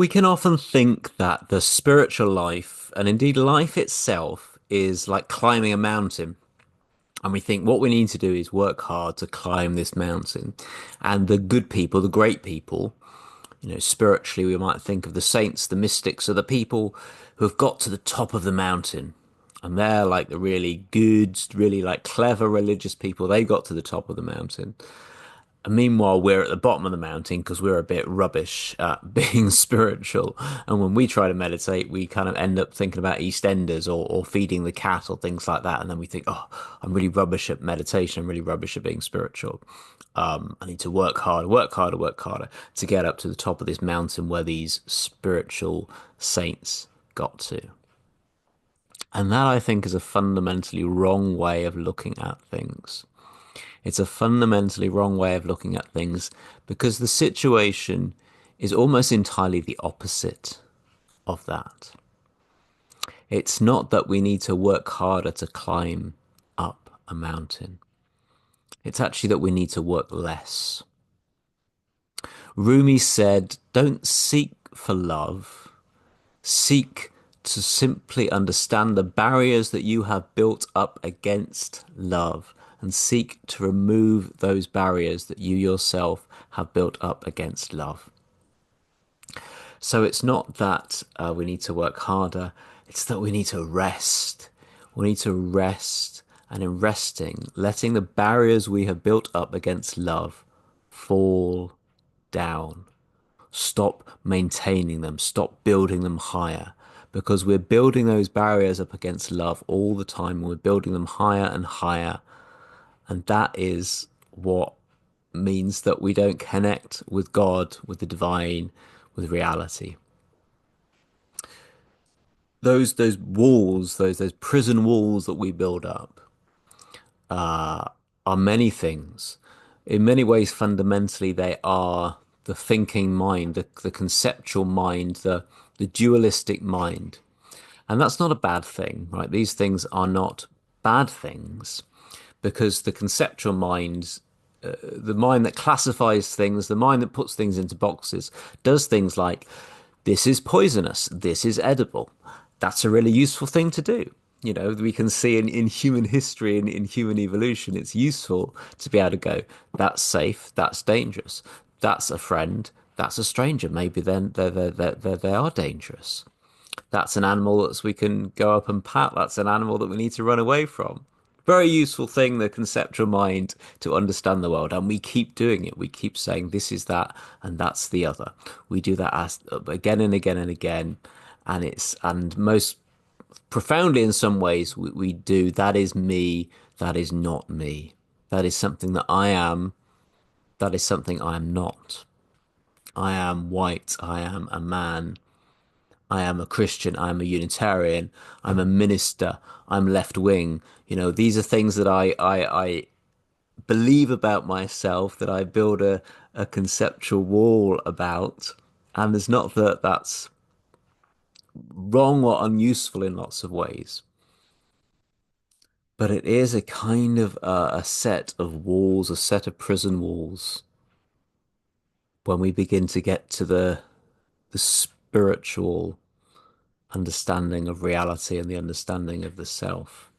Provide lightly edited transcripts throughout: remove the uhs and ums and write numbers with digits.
We can often think that the spiritual life, and indeed life itself, is like climbing a mountain. And we think what we need to do is work hard to climb this mountain. And the good people, the great people, spiritually, we might think of the saints, the mystics, are the people who have got to the top of the mountain. And they're like the really good, really like clever religious people. They got to the top of the mountain. And meanwhile, we're at the bottom of the mountain because we're a bit rubbish at being spiritual. And when we try to meditate, we kind of end up thinking about EastEnders or feeding the cat or things like that. And then we think, oh, I'm really rubbish at meditation. I'm really rubbish at being spiritual. I need to work harder, work harder, work harder to get up to the top of this mountain where these spiritual saints got to. And that, I think, is a fundamentally wrong way of looking at things. It's a fundamentally wrong way of looking at things because the situation is almost entirely the opposite of that. It's not that we need to work harder to climb up a mountain. It's actually that we need to work less. Rumi said, don't seek for love, seek to simply understand the barriers that you have built up against love and seek to remove those barriers that you yourself have built up against love. So it's not that we need to work harder, it's that we need to rest. We need to rest, and in resting, letting the barriers we have built up against love fall down. Stop maintaining them, stop building them higher. Because we're building those barriers up against love all the time, and we're building them higher and higher. And that is what means that we don't connect with God, with the divine, with reality. Those walls, those prison walls that we build up, are many things. In many ways, fundamentally, they are the thinking mind, the conceptual mind, the dualistic mind. And that's not a bad thing, right? These things are not bad things because the conceptual mind, the mind that classifies things, the mind that puts things into boxes, does things like this is poisonous, this is edible. That's a really useful thing to do. We can see in human history and in human evolution, it's useful to be able to go, that's safe, that's dangerous, that's a friend, that's a stranger. Maybe then they are dangerous. That's an animal that we can go up and pat. That's an animal that we need to run away from. Very useful thing, the conceptual mind, to understand the world. And we keep doing it. We keep saying this is that and that's the other. We do that again and again and again. And most profoundly in some ways, we do that is me, that is not me. That is something that I am, that is something I am not. I am white, I am a man, I am a Christian, I'm a Unitarian, I'm a minister, I'm left wing. These are things that I believe about myself, that I build a conceptual wall about. And it's not that that's wrong or unuseful in lots of ways, but it is a kind of a set of walls, a set of prison walls when we begin to get to the spiritual understanding of reality and the understanding of the self.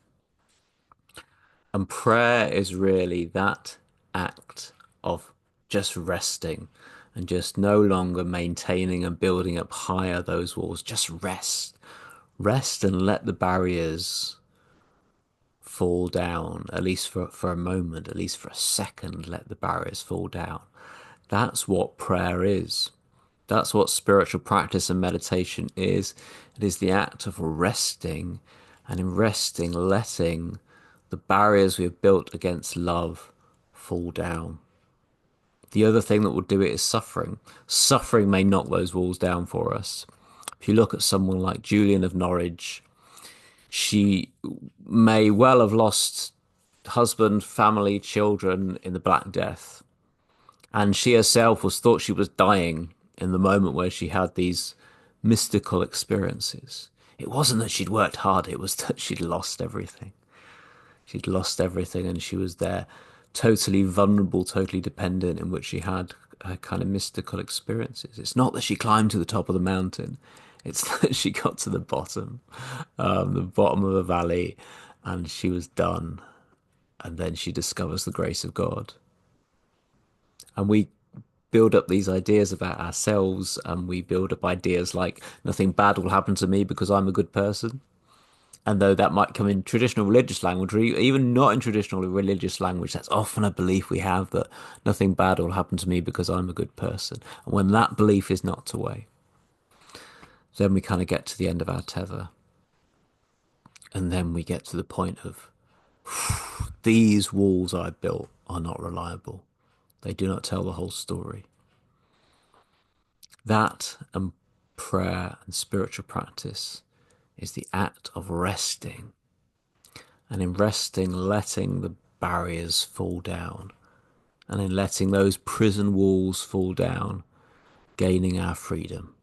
And prayer is really that act of just resting and just no longer maintaining and building up higher those walls. Just rest. Rest and let the barriers fall down, at least for a moment, at least for a second, let the barriers fall down. That's what prayer is. That's what spiritual practice and meditation is. It is the act of resting, and in resting, letting the barriers we have built against love fall down. The other thing that will do it is suffering. Suffering may knock those walls down for us. If you look at someone like Julian of Norwich, she may well have lost husband, family, children in the Black Death. And she herself thought she was dying in the moment where she had these mystical experiences. It wasn't that she'd worked hard, it was that she'd lost everything. She'd lost everything and she was there totally vulnerable, totally dependent, in which she had her kind of mystical experiences. It's not that she climbed to the top of the mountain; it's that she got to the bottom of a valley, and she was done. And then she discovers the grace of God. And we build up these ideas about ourselves, and we build up ideas like nothing bad will happen to me because I'm a good person. And though that might come in traditional religious language, or even not in traditional religious language, that's often a belief we have that nothing bad will happen to me because I'm a good person. And when that belief is knocked away, then we kind of get to the end of our tether. And then we get to the point of these walls I built are not reliable. They do not tell the whole story. That and prayer and spiritual practice is the act of resting. And in resting, letting the barriers fall down. And in letting those prison walls fall down, gaining our freedom.